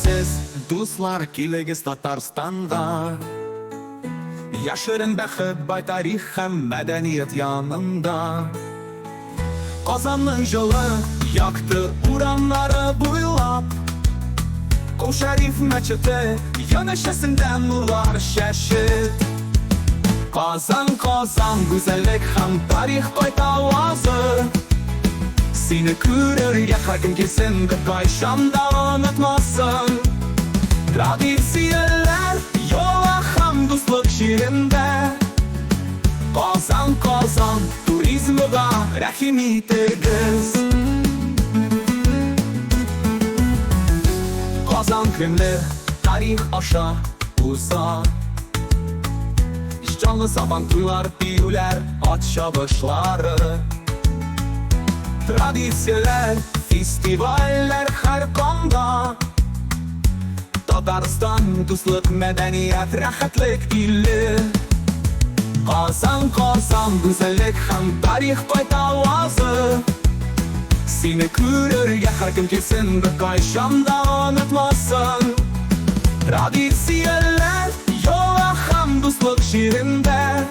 siz dostlar kelегез Татарстанда. Яшерін бәхет бай тарих һәм мәдәниет янында. Казанның жылы якты урамнары буйлап, Кол Шәриф мәчете янәшәсендә нурлар шәшет. Казан, Казан, гүзәллек һәм тарих кайта авазы. Сине күрергә һәркем килсен, кайчан да онытмасын. Традицияләр yola һәм дуслык ширендә. Казан, Казан, туризмга рәхим итегез. Казан Кремле тарих аша уза. Canlı saban tuylар, биюләр, ат чабышлары. Традицияләр, фестивальләр һәр канда. Татарстан дуслык, мәдәният, рәхәтлек иле. Казан, Казан, гүзәллек һәм тарих кайта авазы. Сине күрергә һәркем килсен, кайчан да онытмасын. Традицияләр yola һәм дуслык ширендә.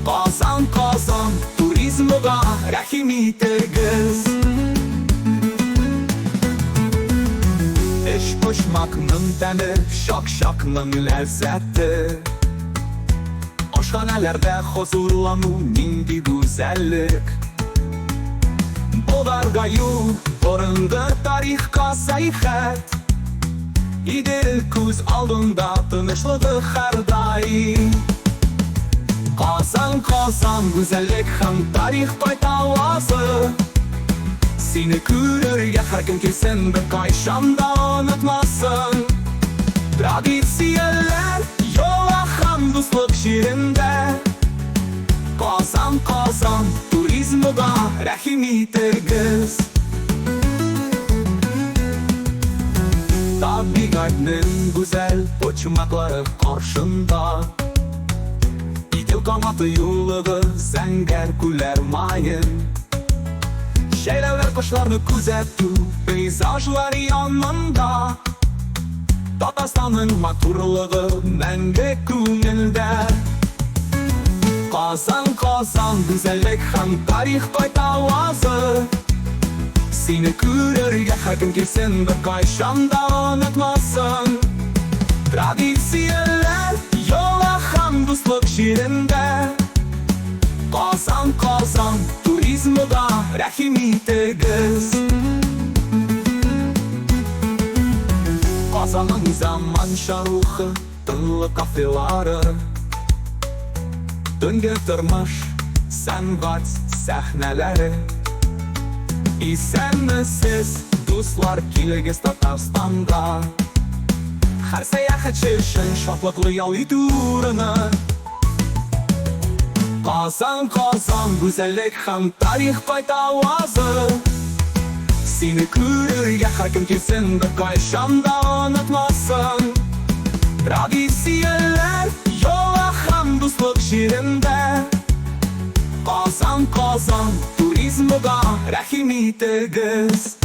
Казан, Казан, туризмга рәхим итегез. Эш почмакның тәме, шак-шакның ләззәте. Ашханәләрдә хозурлану нинди гүзәллек. Боларга юл, борынды тарихка сәйхәт. Идел күз алдында тынычлыгы һәр даим. Казан, Казан, гүзәллек һәм тарих кайта авазы. Сине күрергә һәркем килсен, кайчан да онытмасын. Традицияләр yola һәм дуслык ширендә. Казан, Казан, туризмга рәхим итегез. Табигатьнең гүзәл почмаклары каршында. Идел канаты юлыгы, зәңгәр күлләр майын. Шәйләүләр кошларны күзәтү, пейзажлар янында. Татарстанның матурлыгы мәңге күңелдә. Казан, Казан, гүзәллек һәм тарих кайта авазы. Сине күрергә һәркем килсен, кайчан да онытмасын. Традицияләр yola һәм дуслык ширендә. Казан, Казан, туризмга рәхим итегез. Казанның заманча рухы, тынлык кафелары. Төнге тормыш, сәнгать сәхнәләре. Исәнмесез, дуслар, килегез Татарстанда. Һәр сәяхәтче өчен шатлыклы ял итү урыны. Казан, Казан, гүзәллек һәм тарих кайта авазы. Сине күрергә һәркем килсен, кайчан да онытмасын. Традицияләр yola һәм дуслык ширендә. Казан, Казан, туризмга рәхим итегез.